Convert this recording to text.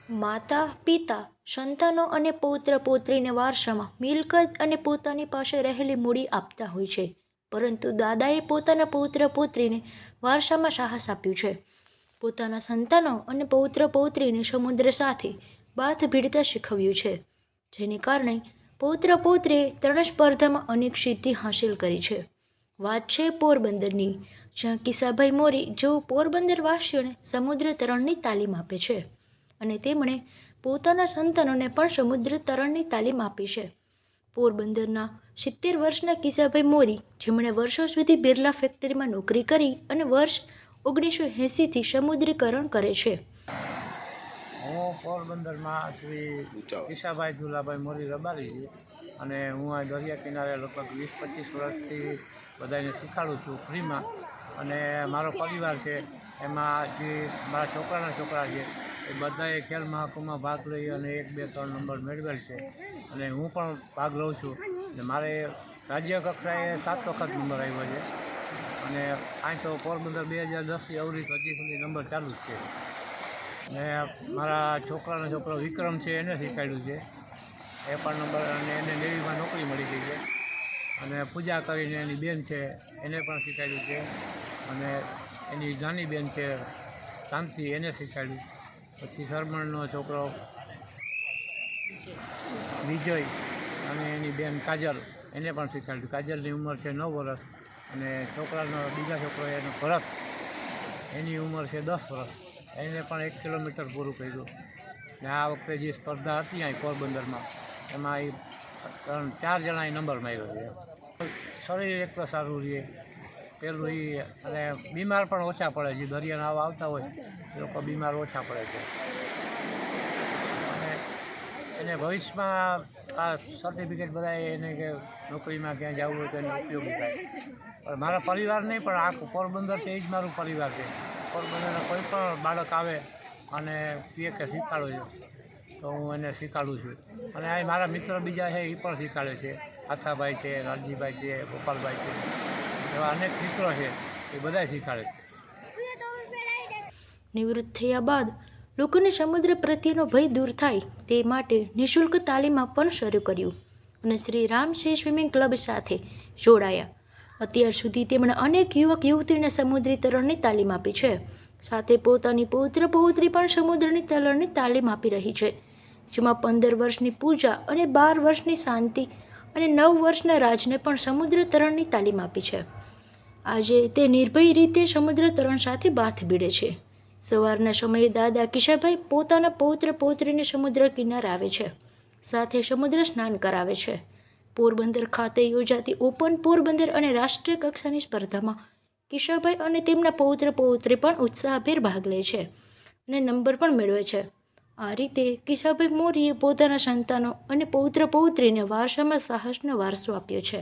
માતા પિતા સંતાનો અને પૌત્ર પૌત્રીને વારસામાં મિલકત અને પોતાની પાસે રહેલી મૂડી આપતા હોય છે, પરંતુ દાદાએ પોતાના પૌત્ર પૌત્રીને વારસામાં સાહસ આપ્યું છે. પોતાના સંતાનો અને પૌત્ર પૌત્રીને સમુદ્ર સાથે બાથ ભીડતા શીખવ્યું છે, જેને કારણે પૌત્ર પૌત્રીએ તરણ સ્પર્ધામાં અનેક સિદ્ધિ હાંસિલ કરી છે. વાત છે પોરબંદરની, જ્યાં કિસાભાઈ મોરી જેઓ પોરબંદરવાસીઓને સમુદ્ર તરણની તાલીમ આપે છે અને તેમણે પોતાના સંતાનોને પણ સમુદ્ર તરણની તાલીમ આપી છે. પોરબંદરના 70 વર્ષના કિસાભાઈ મોરી, જેમણે વર્ષો સુધી બિરલા ફેક્ટરીમાં નોકરી કરી અને વર્ષ 1980થી સમુદ્રીકરણ કરે છે. હું પોરબંદરમાં શ્રી કિસાભાઈ ઝુલાભાઈ મોરી રબારી છું અને હું આ દરિયા કિનારે લગભગ 20-25 વર્ષથી બધાને શીખવાડું છું ફ્રીમાં. અને મારો પરિવાર છે એમાં જે મારા છોકરાના છોકરા છે એ બધાએ ખેલ મહાકુંભમાં ભાગ લઈ અને 1, 2, 3 નંબર મેળવેલ છે અને હું પણ ભાગ લઉં છું. અને મારે રાજ્ય કક્ષાએ 7 વખત નંબર આવ્યો છે અને અહીં તો પોરબંદર 2010થી અવરી હજી સુધી નંબર ચાલુ જ છે. ને મારા છોકરાનો છોકરો વિક્રમ છે એને શીખવાડ્યું છે, એ પણ નંબર, અને એને નેવીમાં નોકરી મળી ગઈ છે. અને પૂજા કરીને એની બેન છે એને પણ શીખવાડ્યું છે, અને એની નાની બેન છે શાંતિ એને શીખવાડ્યું. પછી શરમણનો છોકરો વિજય અને એની બેન કાજલ એને પણ શીખવાડ્યું. કાજલની ઉંમર છે 9 વર્ષ અને છોકરાનો બીજા છોકરો એનો ભરત, એની ઉંમર છે 10 વર્ષ. એને પણ 1 કિલોમીટર પૂરું કર્યું. ને આ વખતે જે સ્પર્ધા હતી અહીં પોરબંદરમાં એમાં એ 4 જણાએ નંબર માર્યો છે. શરીર એક તો સારું રહે પેલું એ, અને બીમાર પણ ઓછા પડે. જે દરિયાના આવતા હોય એ લોકો બીમાર ઓછા પડે છે. અને એને ભવિષ્યમાં આ સર્ટિફિકેટ બધા એને કે નોકરીમાં ક્યાં જવું હોય તો એને ઉપયોગી થાય. પણ મારા પરિવાર નહીં, પણ આખું પોરબંદર છે એ જ મારું પરિવાર છે. પોરબંદરના કોઈ પણ બાળક આવે અને કહે કે શીખવાડો છો તો હું એને શીખવાડું છું. અને આ મારા મિત્ર બીજા છે એ પણ શીખવાડે છે. આથાભાઈ છે, લાલજીભાઈ છે, ગોપાલભાઈ છે, એવા અનેક મિત્રો છે એ બધા શીખવાડે છે. નિવૃત્ત થયા બાદ લોકોને સમુદ્ર પ્રત્યેનો ભય દૂર થાય તે માટે નિઃશુલ્ક તાલીમ આપવાનું શરૂ કર્યું અને શ્રી રામશ્રી સ્વિમિંગ ક્લબ સાથે જોડાયા. અત્યાર સુધી તેમણે અનેક યુવક યુવતીઓને સમુદ્રી તરણની તાલીમ આપી છે. સાથે પોતાની પૌત્ર પૌત્રી પણ સમુદ્રની તરણની તાલીમ આપી રહી છે, જેમાં 15 વર્ષની પૂજા અને 12 વર્ષની શાંતિ અને 9 વર્ષના રાજને પણ સમુદ્ર તરણની તાલીમ આપી છે. આજે તે નિર્ભય રીતે સમુદ્ર તરણ સાથે બાથ ભીડે છે. સવારના સમયે દાદા કિશાભાઈ પોતાના પૌત્ર પૌત્રીને સમુદ્ર કિનારે આવે છે, સાથે સમુદ્ર સ્નાન કરાવે છે. પોરબંદર ખાતે યોજાતી ઓપન પોરબંદર અને રાષ્ટ્રીય કક્ષાની સ્પર્ધામાં કિશાભાઈ અને તેમના પૌત્ર પૌત્રી પણ ઉત્સાહભેર ભાગ લે છે અને નંબર પણ મેળવે છે. આ રીતે કિશાભાઈ મોરીએ પોતાના સંતાનો અને પૌત્ર પૌત્રીને વારસામાં સાહસનો વારસો આપ્યો છે.